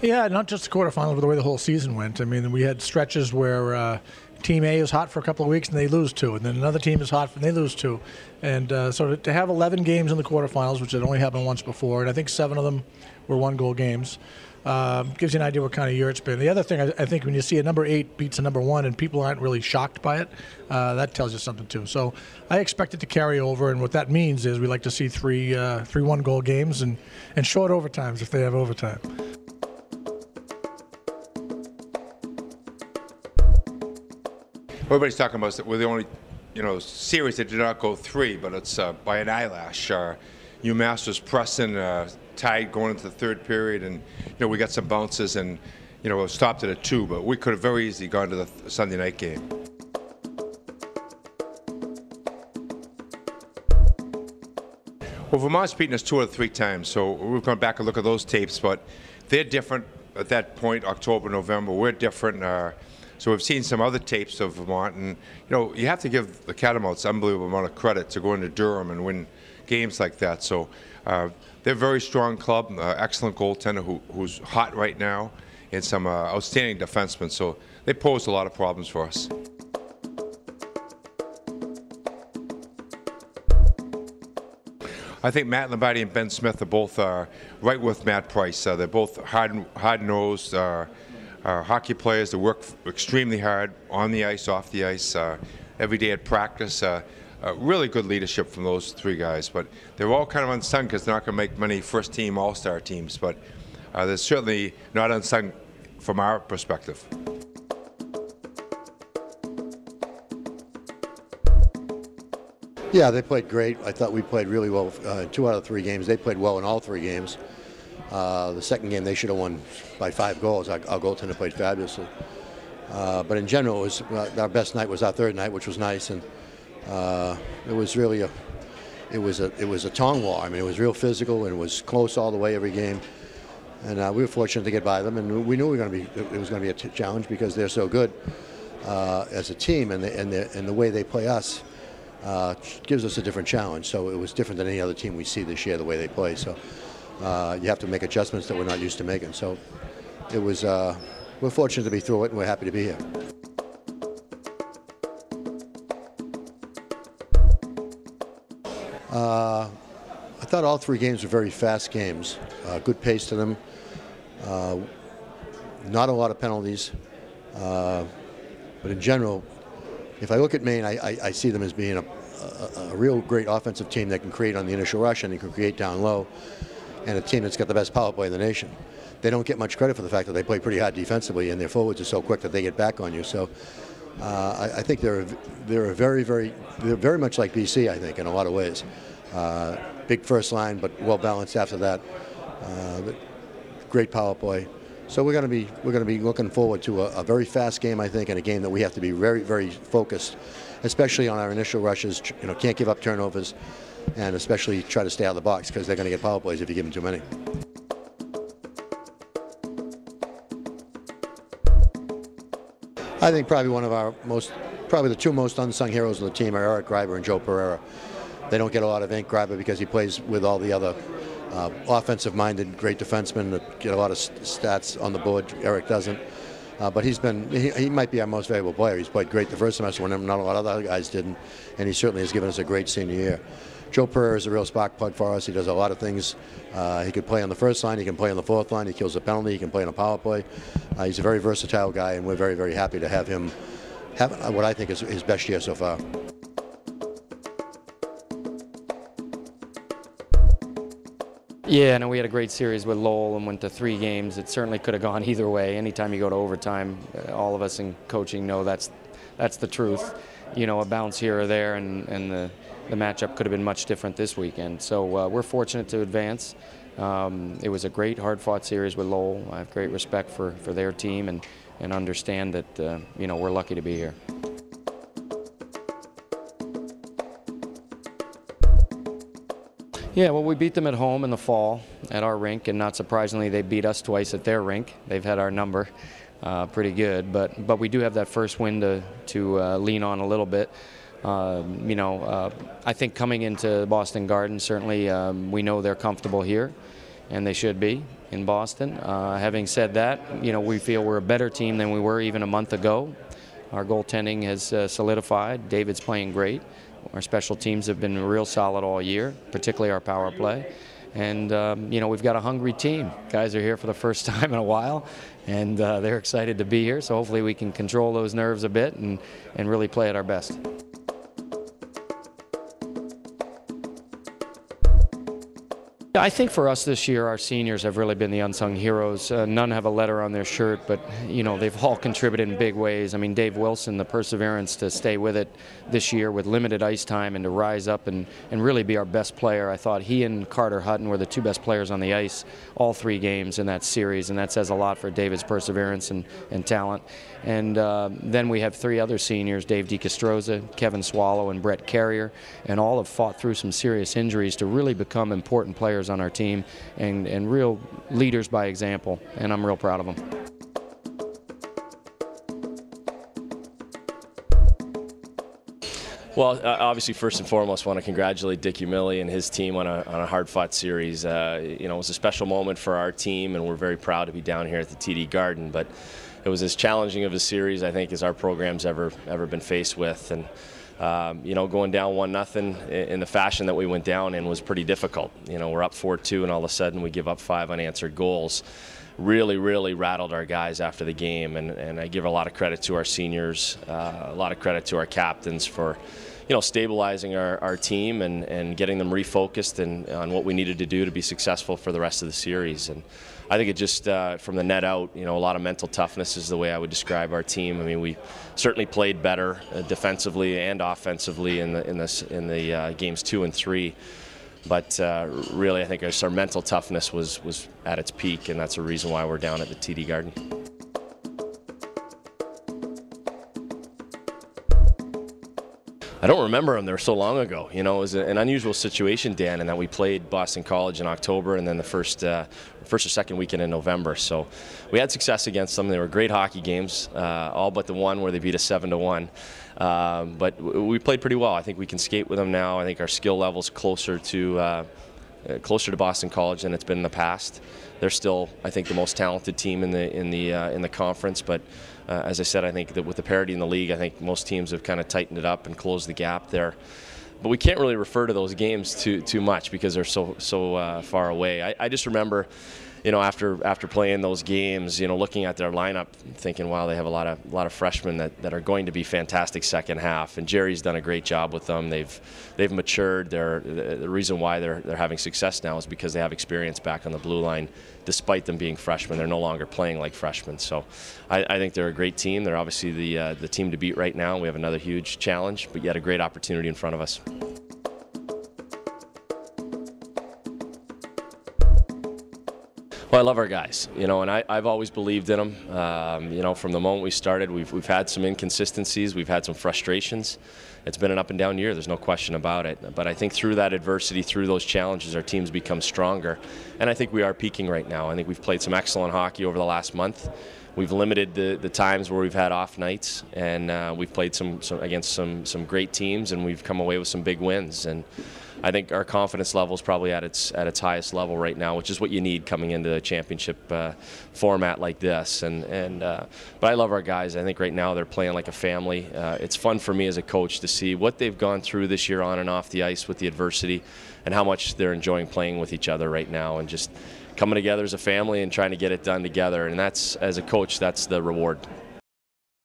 Yeah, not just the quarterfinals, but the way the whole season went. I mean, we had stretches where Team A is hot for a couple of weeks and they lose two, and then another team is hot and they lose two. And so to have 11 games in the quarterfinals, which had only happened once before, and I think 7 of them were one-goal games, gives you an idea what kind of year it's been. The other thing, I think when you see a number 8 beats a number 1 and people aren't really shocked by it, that tells you something too. So I expect it to carry over, and what that means is we like to see three one-goal games and short overtimes if they have overtime. Everybody's talking about we're the only, series that did not go 3, but it's by an eyelash. UMass was pressing, tied going into the third period, and we got some bounces, and it stopped it at 2, but we could have very easily gone to the Sunday night game. Well, Vermont's beaten us 2 out of 3 times, so we've gone back and look at those tapes, but they're different at that point, October, November. We're different. So we've seen some other tapes of Vermont, and you have to give the Catamounts an unbelievable amount of credit to go into Durham and win games like that. So they're a very strong club, excellent goaltender who's hot right now, and some outstanding defensemen. So they pose a lot of problems for us. I think Matt Lombardi and Ben Smith are both right with Matt Price. They're both hard-nosed. Hockey players that work extremely hard on the ice, off the ice, every day at practice. Really good leadership from those 3 guys, but they're all kind of unsung because they're not going to make many first-team All-Star teams, but they're certainly not unsung from our perspective. Yeah, they played great. I thought we played really well 2 out of 3 games. They played well in all 3 games. The second game they should have won by 5 goals. Our goaltender played fabulously. But in general, our best night was our third night, which was nice, and it was really it was a tongue war. I mean, it was real physical, and it was close all the way every game. And we were fortunate to get by them, and we knew it was going to be a challenge because they're so good as a team, and the way they play us gives us a different challenge. So it was different than any other team we see this year, the way they play. So. You have to make adjustments that we're not used to making. So it was, we're fortunate to be through it, and we're happy to be here. I thought all 3 games were very fast games, good pace to them, not a lot of penalties. But in general, if I look at Maine, I see them as being a real great offensive team that can create on the initial rush and they can create down low, and a team that's got the best power play in the nation. They don't get much credit for the fact that they play pretty hard defensively, and their forwards are so quick that they get back on you. So I think they're very much like BC, I think, in a lot of ways. Big first line, but well balanced after that. Great power play. So we're going to be looking forward to a very fast game, I think, and a game that we have to be very, very focused, especially on our initial rushes. Can't give up turnovers, and especially try to stay out of the box because they're going to get power plays if you give them too many. I think probably the 2 most unsung heroes of the team are Eric Greiber and Joe Pereira. They don't get a lot of ink, Greiber, because he plays with all the other offensive-minded, great defensemen that get a lot of stats on the board. Eric doesn't. But he might be our most valuable player. He's played great the first semester when not a lot of other guys didn't, and he certainly has given us a great senior year. Joe Pereira is a real spark plug for us. He does a lot of things. He could play on the first line. He can play on the fourth line. He kills a penalty. He can play on a power play. He's a very versatile guy, and we're very, very happy to have him have what I think is his best year so far. Yeah, no, we had a great series with Lowell and went to 3 games. It certainly could have gone either way. Anytime you go to overtime, all of us in coaching know that's the truth. A bounce here or there, and the matchup could have been much different this weekend. So we're fortunate to advance. It was a great, hard-fought series with Lowell. I have great respect for their team and understand that we're lucky to be here. Yeah, well, we beat them at home in the fall at our rink, and not surprisingly, they beat us twice at their rink. They've had our number pretty good, but we do have that first win to lean on a little bit. I think coming into Boston Garden, certainly we know they're comfortable here, and they should be. in Boston. Having said that, we feel we're a better team than we were even a month ago. Our goaltending has solidified. David's playing great. Our special teams have been real solid all year, particularly our power play. And, we've got a hungry team. Guys are here for the first time in a while, and they're excited to be here. So hopefully we can control those nerves a bit and really play at our best. I think for us this year, our seniors have really been the unsung heroes. None have a letter on their shirt, but they've all contributed in big ways. I mean, Dave Wilson, the perseverance to stay with it this year with limited ice time and to rise up and really be our best player. I thought he and Carter Hutton were the two best players on the ice all 3 games in that series, and that says a lot for David's perseverance and talent. And then we have 3 other seniors, Dave DeCastroza, Kevin Swallow, and Brett Carrier, and all have fought through some serious injuries to really become important players on our team and real leaders by example, and I'm real proud of them. Well, obviously, first and foremost, I want to congratulate Dick Umili and his team on a hard-fought series. It was a special moment for our team, and we're very proud to be down here at the TD Garden. But it was as challenging of a series, I think, as our program's ever been faced with. And going down 1-0 in the fashion that we went down in was pretty difficult. We're up 4-2, and all of a sudden we give up 5 unanswered goals. Really rattled our guys after the game, and I give a lot of credit to our seniors, a lot of credit to our captains for stabilizing our team and getting them refocused on what we needed to do to be successful for the rest of the series. And I think it just, from the net out, a lot of mental toughness is the way I would describe our team. I mean, we certainly played better defensively and offensively in the games 2 and 3. But really, I think our mental toughness was at its peak, and that's the reason why we're down at the TD Garden. I don't remember them. They were so long ago. It was an unusual situation, Dan, in that we played Boston College in October and then the first or second weekend in November. So we had success against them. They were great hockey games, all but the one where they beat us 7-1. But we played pretty well. I think we can skate with them now. I think our skill level's closer to Boston College than it's been in the past. They're still, I think, the most talented team in the conference. But as I said, I think that with the parity in the league, I think most teams have kind of tightened it up and closed the gap there. But we can't really refer to those games too much because they're so far away. I just remember, after playing those games, looking at their lineup, thinking, wow, they have a lot of freshmen that are going to be fantastic second half. And Jerry's done a great job with them. They've matured. The reason why they're having success now is because they have experience back on the blue line. Despite them being freshmen, they're no longer playing like freshmen. So I think they're a great team. They're obviously the team to beat right now. We have another huge challenge, but yet a great opportunity in front of us. Well, I love our guys, and I've always believed in them. From the moment we started, we've had some inconsistencies, we've had some frustrations. It's been an up and down year, there's no question about it. But I think through that adversity, through those challenges, our team's become stronger. And I think we are peaking right now. I think we've played some excellent hockey over the last month. We've limited the times where we've had off nights, and we've played against some great teams, and we've come away with some big wins. And I think our confidence level is probably at its highest level right now, which is what you need coming into a championship format like this. But I love our guys. I think right now they're playing like a family. It's fun for me as a coach to see what they've gone through this year on and off the ice with the adversity, and how much they're enjoying playing with each other right now, and just coming together as a family and trying to get it done together. And that's, as a coach, that's the reward.